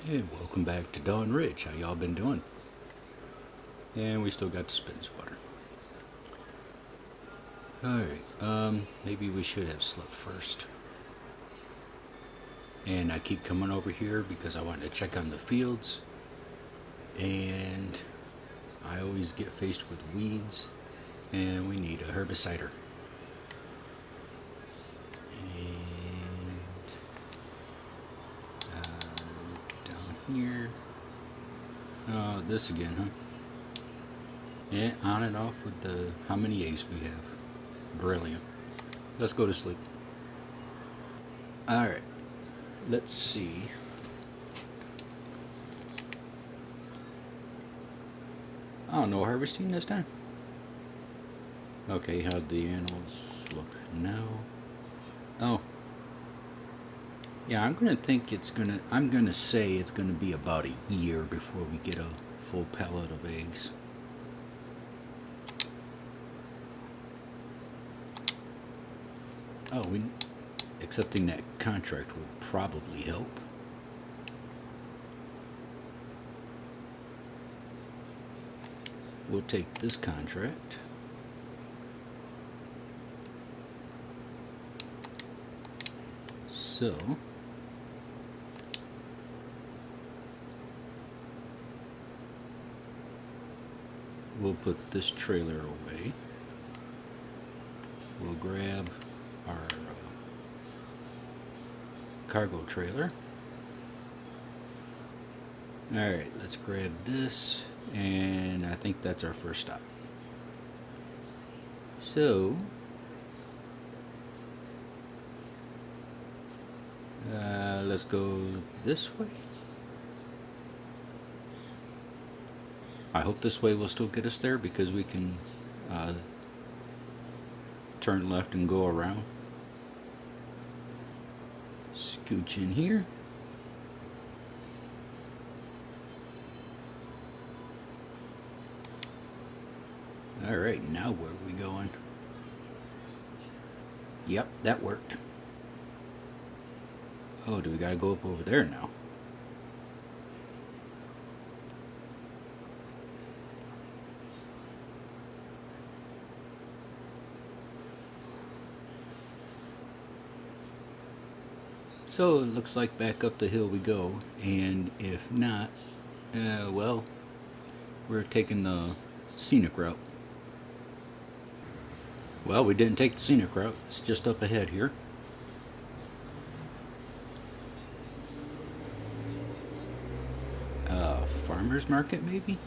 And welcome back to Dawnridge. How y'all been doing? And we still got the spinach butter. Alright, maybe we should have slept first. And I keep coming over here because I want to check on the fields. And I always get faced with weeds. And we need a herbicider. And down here. Oh, this again, huh? Yeah, on and off with the how many eggs we have. Brilliant. Let's go to sleep. Alright, let's see. Oh, no harvesting this time? Okay, how'd the animals look now? Oh. Yeah, I'm gonna say it's gonna be about a year before we get a full pallet of eggs. Oh, accepting that contract would probably help. We'll take this contract. So, we'll put this trailer away. We'll grab our cargo trailer. Alright, let's grab this, and I think that's our first stop. So, let's go this way. I hope this way will still get us there because we can turn left and go around. Scooch in here. Alright, now where are we going? Yep, that worked. Oh, do we gotta go up over there now? So it looks like back up the hill we go, and if not, well, we're taking the scenic route. Well, we didn't take the scenic route, it's just up ahead here. Farmer's market, maybe?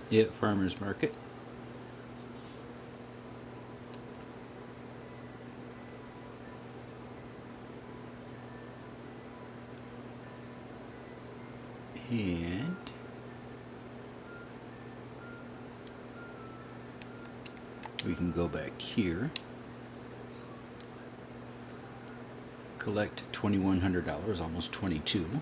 Yeah, farmer's market. And we can go back here, collect $2,100, almost 22.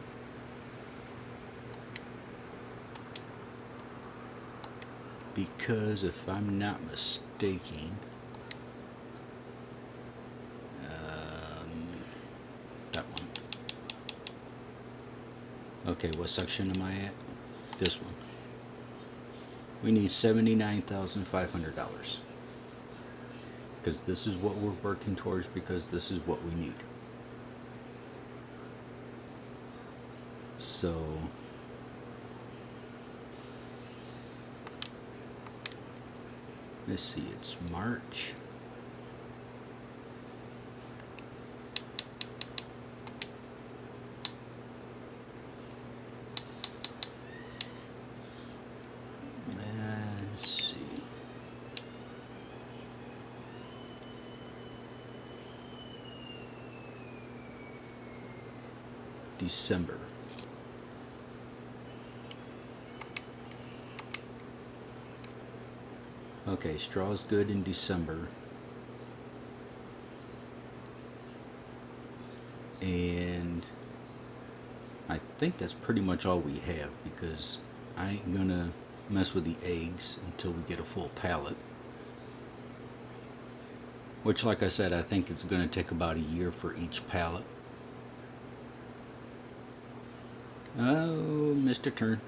Because if I'm not mistaken, that one. Okay, what section am I at? This one. We need $79,500. Because this is what we're working towards, because this is what we need. So, let's see, it's March. Let's see. December. Okay, straw's good in December. And I think that's pretty much all we have, because I ain't gonna mess with the eggs until we get a full pallet. Which, like I said, I think it's gonna take about a year for each pallet. Oh, Mr. Turn.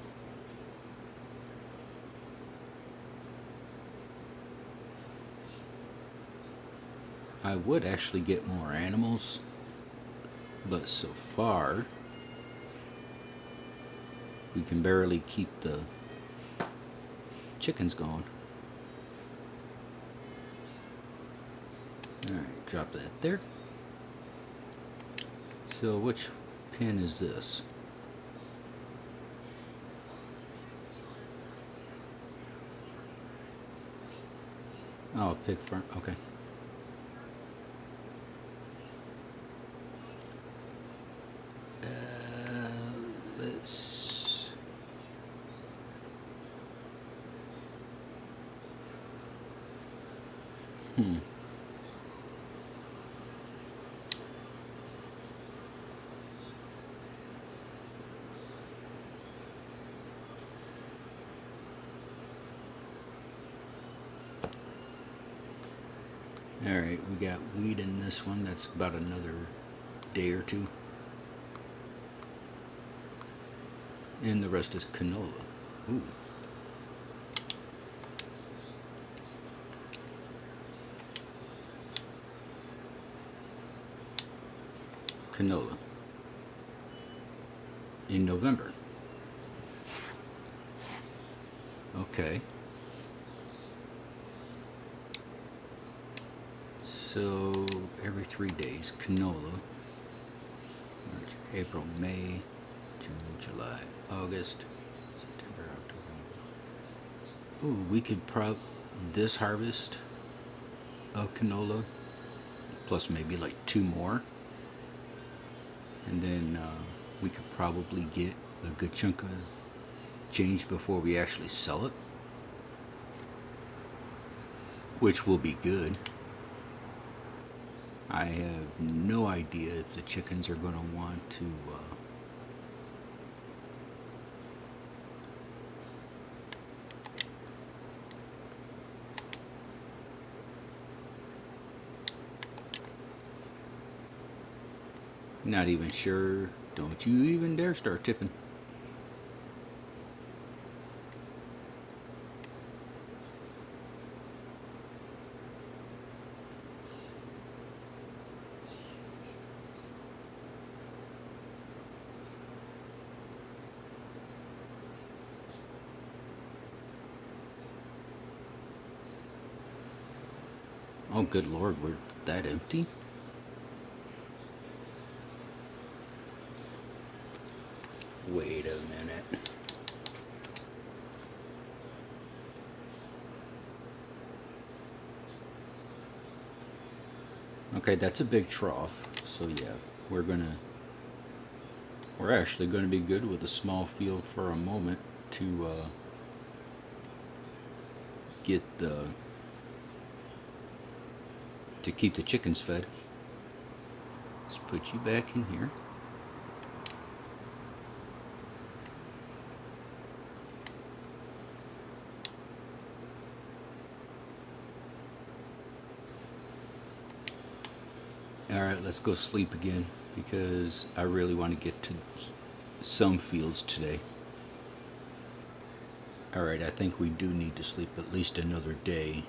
I would actually get more animals, but so far we can barely keep the chickens going. Alright, drop that there. So which pin is this? Oh, pig farm, okay. Let's... Alright, we got wheat in this one. That's about another day or two. And the rest is canola. Ooh. Canola. In November. Okay. So every 3 days, canola. March, April, May, June, July, August, September, October. Ooh, we could this harvest of canola, plus maybe like 2 more, and then we could probably get a good chunk of change before we actually sell it, which will be good. I have no idea if the chickens are going to want to not even sure. Don't you even dare start tipping. Oh, good Lord, we're that empty? Wait a minute. Okay, that's a big trough. So yeah, we're actually gonna be good with a small field for a moment to get to keep the chickens fed. Let's put you back in here. Alright, let's go sleep again, because I really want to get to some fields today. Alright, I think we do need to sleep at least another day.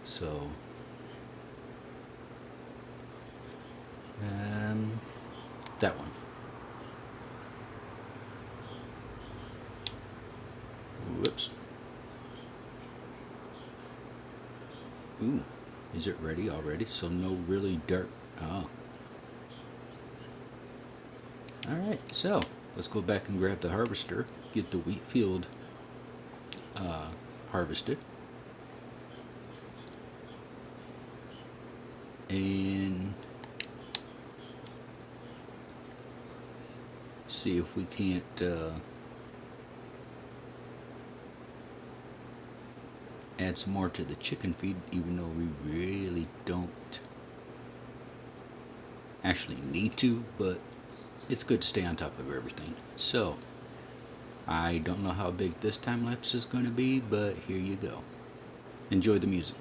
So, that one. Whoops. Ooh, is it ready already? So no really dark. Oh. Alright, so let's go back and grab the harvester, get the wheat field harvested, and see if we can't add some more to the chicken feed, even though we really don't actually need to, but it's good to stay on top of everything. So, I don't know how big this time lapse is going to be, but here you go. Enjoy the music.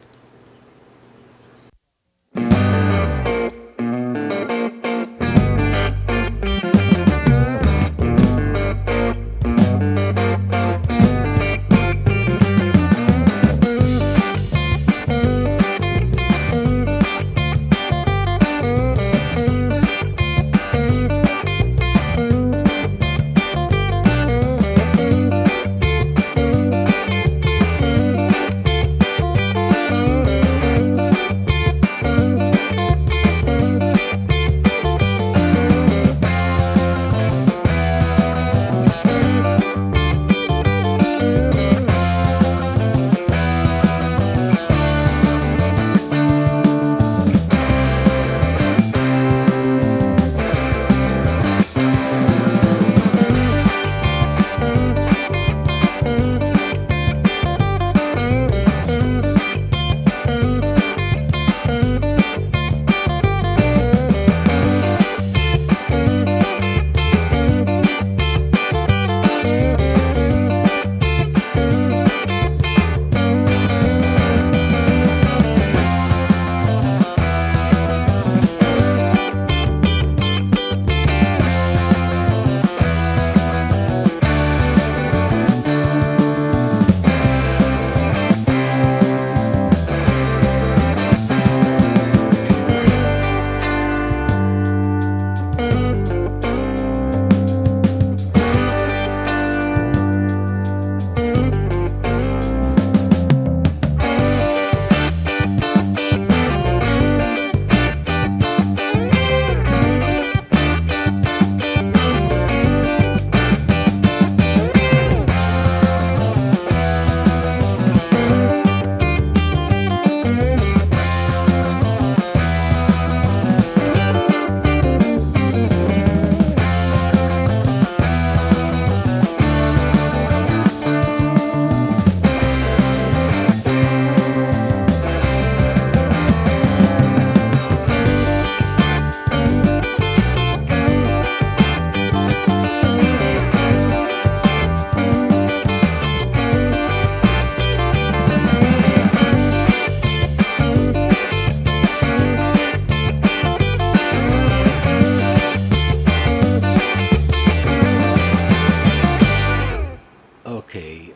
Okay,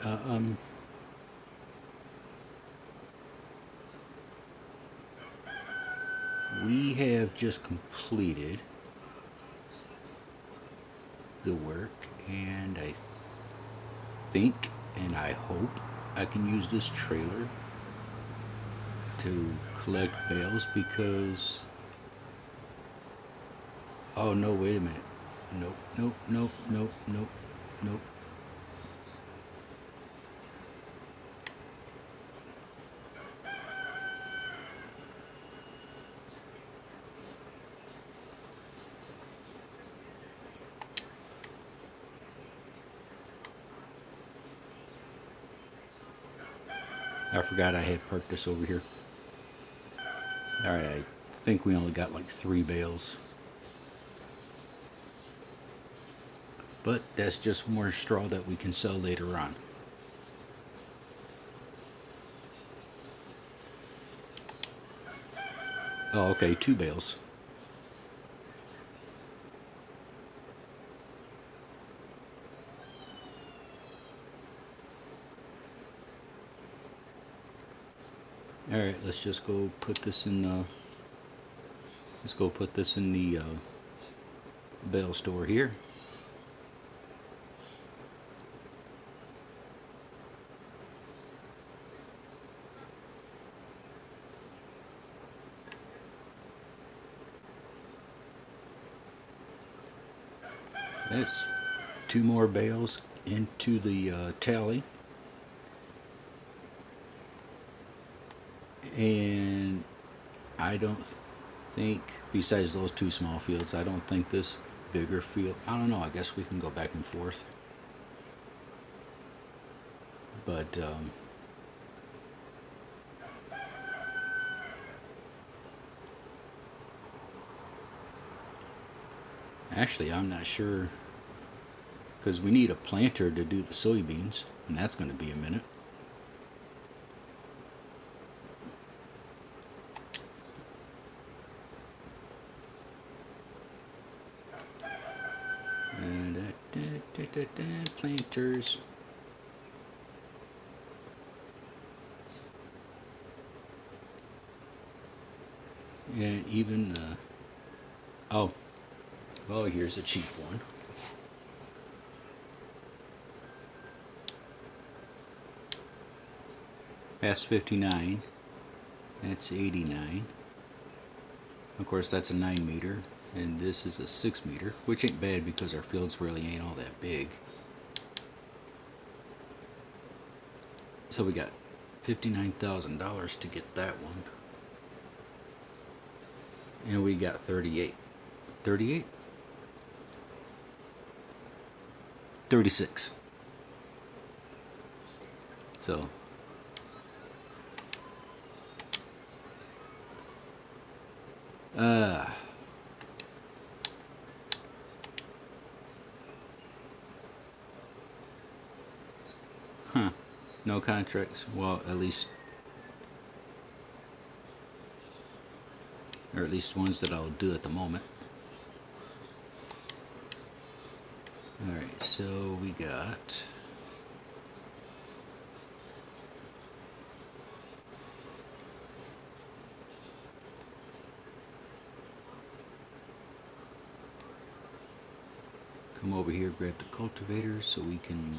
we have just completed the work, and I think and I hope I can use this trailer to collect bales because. Oh no, wait a minute. Nope, nope, nope, nope, nope, nope. I forgot I had parked this over here. Alright, I think we only got like 3 bales. But that's just more straw that we can sell later on. Oh, okay, 2 bales. Alright, let's just go put this in the. Let's go put this in the bale store here. That's 2 more bales into the tally. And I don't think, besides those 2 small fields, I don't think this bigger field, I don't know, I guess we can go back and forth. But, Actually, I'm not sure, because we need a planter to do the soybeans, and that's going to be a minute. Planters. And even, oh, well, here's a cheap one. That's 59. That's 89. Of course, that's a 9 meter. And this is a 6 meter, which ain't bad because our fields really ain't all that big. So we got $59,000 to get that one. And we got 38. 38? 36. So no contracts. Well, at least, or at least ones that I'll do at the moment. Alright, so we got come over here, grab the cultivator so we can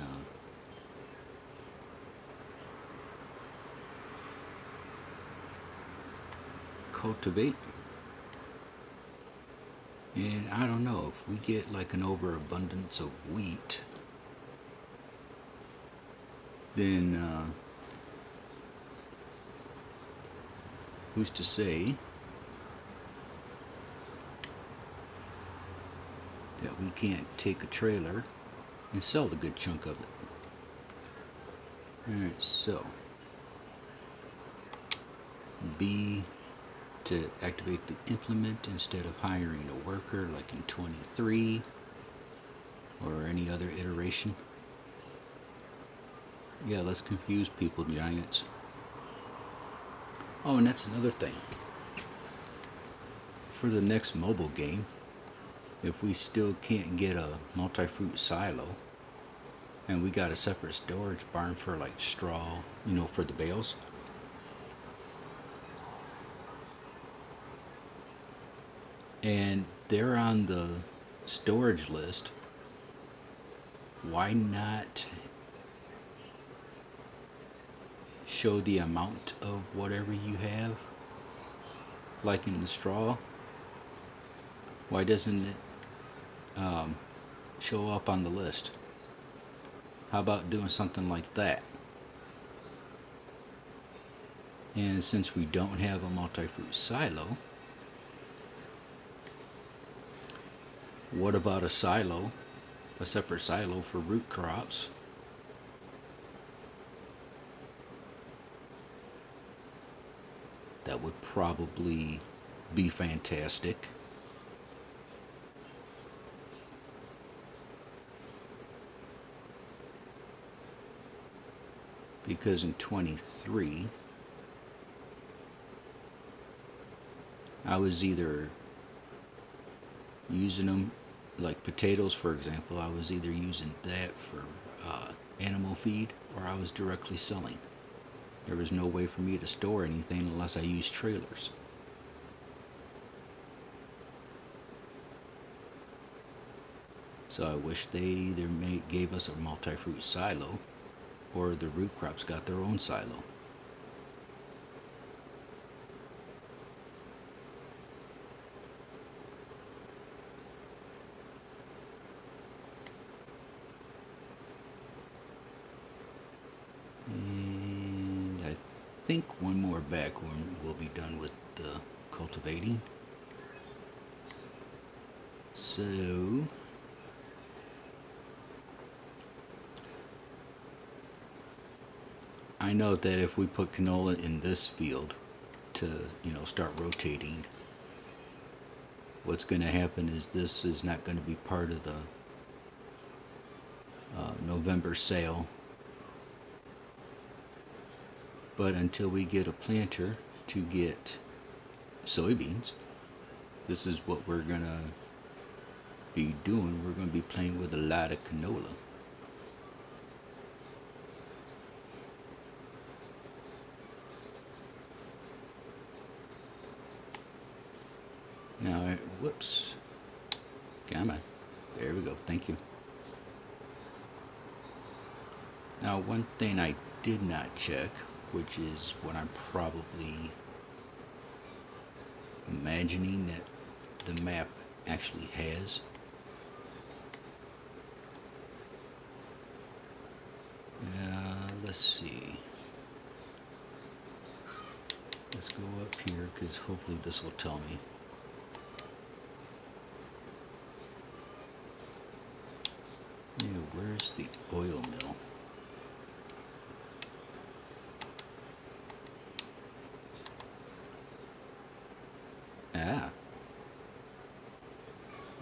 cultivate. And I don't know, if we get like an overabundance of wheat, then who's to say that we can't take a trailer and sell the good chunk of it. Alright, so B, to activate the implement instead of hiring a worker like in 23 or any other iteration. Yeah, let's confuse people, giants. Oh, and that's another thing. For the next mobile game, if we still can't get a multi-fruit silo and we got a separate storage barn for like straw, you know, for the bales, and they're on the storage list, why not show the amount of whatever you have, like in the straw? Why doesn't it show up on the list? How about doing something like that? And since we don't have a multi-fruit silo, what about a silo, a separate silo for root crops? That would probably be fantastic. Because in 23, I was either using them, like potatoes for example, I was either using that for animal feed or I was directly selling. There was no way for me to store anything unless I used trailers. So I wish they either gave us a multi-fruit silo or the root crops got their own silo. And I think one more back one we'll be done with cultivating. So I know that if we put canola in this field to, you know, start rotating, what's going to happen is this is not going to be part of the November sale. But until we get a planter to get soybeans, this is what we're going to be doing. We're going to be playing with a lot of canola. Now, whoops. Come on. There we go. Thank you. Now, one thing I did not check, which is what I'm probably imagining that the map actually has. Let's see. Let's go up here because hopefully this will tell me. Yeah, where's the oil mill? Ah.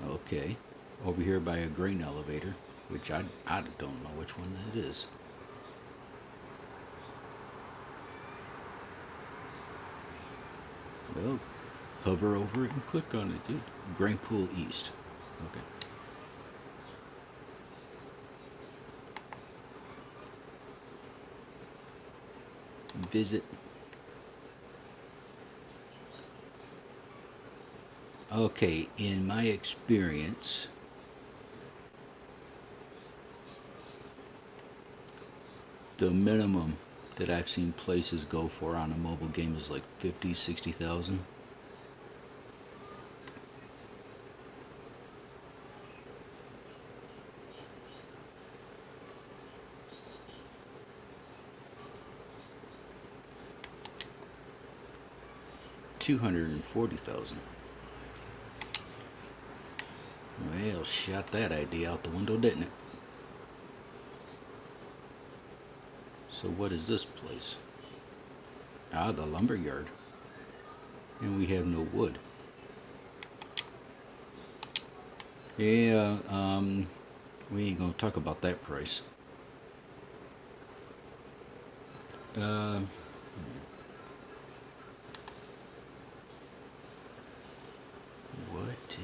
Okay. Over here by a grain elevator, which I don't know which one that is. Well, hover over it and click on it, dude. Grain Pool East. Okay. Visit. Okay, in my experience, the minimum that I've seen places go for on a mobile game is like 50, 60,000. $240,000. Well, shot that idea out the window, didn't it? So what is this place? Ah, the lumber yard. And we have no wood. Yeah, we ain't gonna talk about that price. What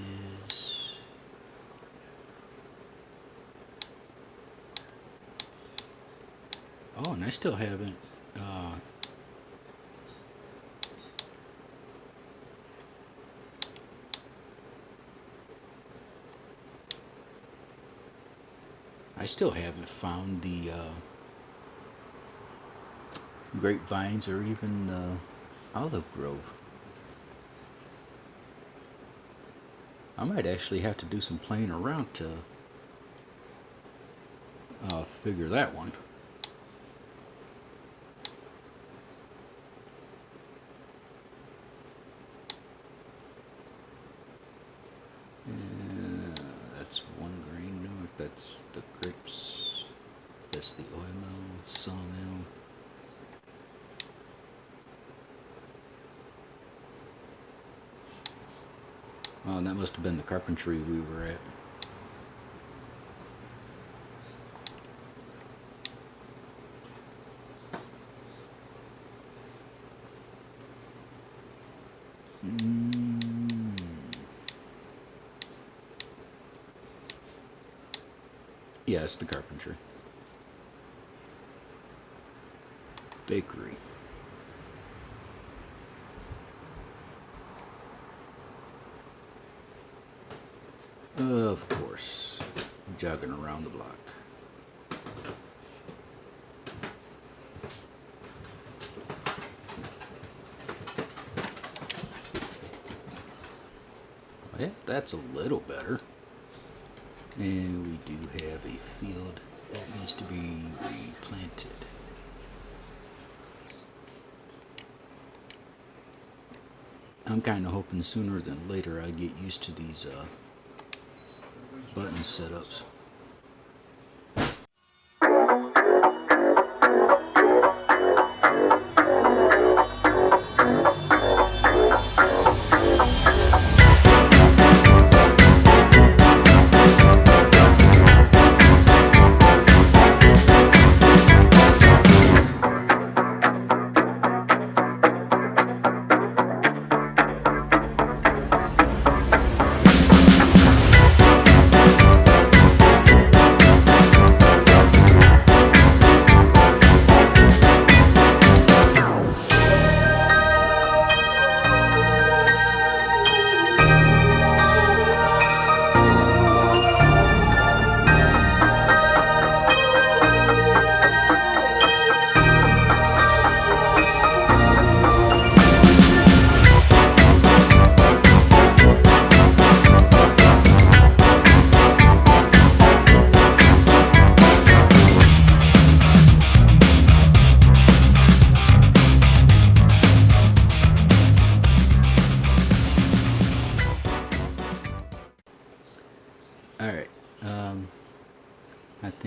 is... Oh, and I still haven't... I still haven't found the grapevines or even the olive grove. I might actually have to do some playing around to figure that one. That's one grain north. That's the grapes. That's the oil mill, sawmill. Oh, and that must have been the carpentry we were at. Yeah, it's the carpentry. Bakery. Of course, jogging around the block. Yeah, that's a little better. And we do have a field that needs to be replanted. I'm kind of hoping sooner than later I get used to these button setups.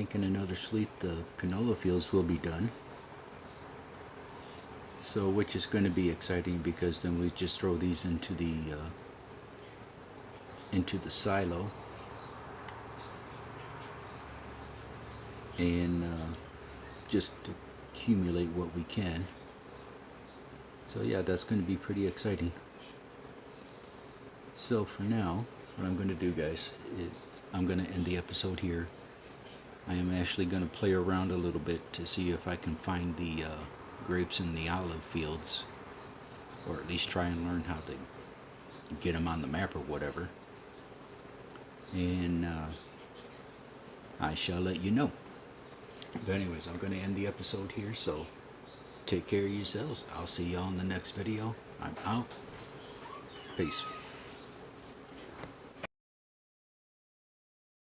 think in another sleet the canola fields will be done. So, which is going to be exciting because then we just throw these into the silo and just accumulate what we can. So yeah, that's going to be pretty exciting. So for now, what I'm going to do, guys, is I'm going to end the episode here. I am actually going to play around a little bit to see if I can find the grapes in the olive fields, or at least try and learn how to get them on the map or whatever. And I shall let you know. But anyways, I'm going to end the episode here, so take care of yourselves. I'll see y'all in the next video. I'm out. Peace.